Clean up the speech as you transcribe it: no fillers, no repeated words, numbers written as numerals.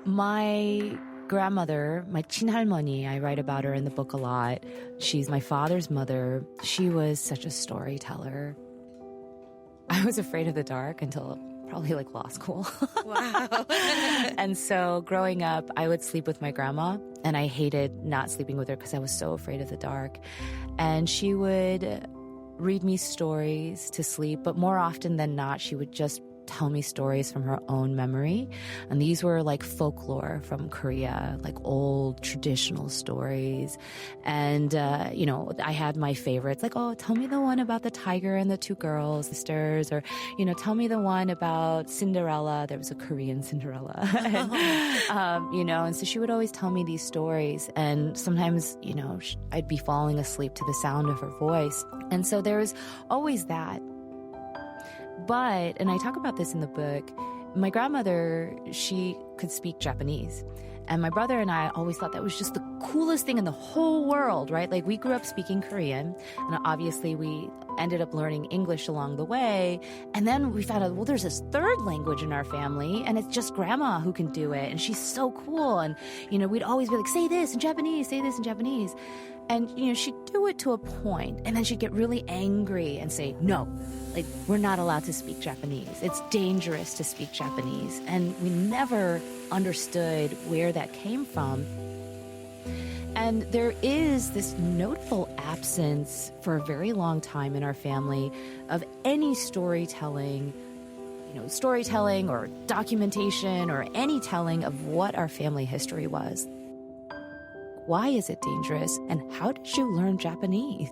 My grandmother, my 친할머니, I write about her in the book a lot. She's my father's mother. She was such a storyteller. I was afraid of the dark until probably like law school. Wow. And so growing up, I would sleep with my grandma, and I hated not sleeping with her because I was so afraid of the dark. And she would read me stories to sleep, but more often than not, she would just tell me stories from her own memory. And these were like folklore from Korea, like old traditional stories. And, I had my favorites, like, oh, tell me the one about the tiger and the two girls, sisters, or, tell me the one about Cinderella. There was a Korean Cinderella. And so she would always tell me these stories. And sometimes, I'd be falling asleep to the sound of her voice. And so there was always that. But, and I talk about this in the book, my grandmother, she could speak Japanese. And my brother and I always thought that was just the coolest thing in the whole world, right? Like, we grew up speaking Korean, and obviously we ended up learning English along the way. And then we found out, well, there's this third language in our family, and it's just grandma who can do it. And she's so cool. And, we'd always be like, say this in Japanese, say this in Japanese. And, she'd do it to a point, and then she'd get really angry and say, no, like, we're not allowed to speak Japanese. It's dangerous to speak Japanese. And we never understood where that came from. And there is this notable absence for a very long time in our family of any storytelling, storytelling or documentation or any telling of what our family history was. Why is it dangerous? And how did you learn Japanese?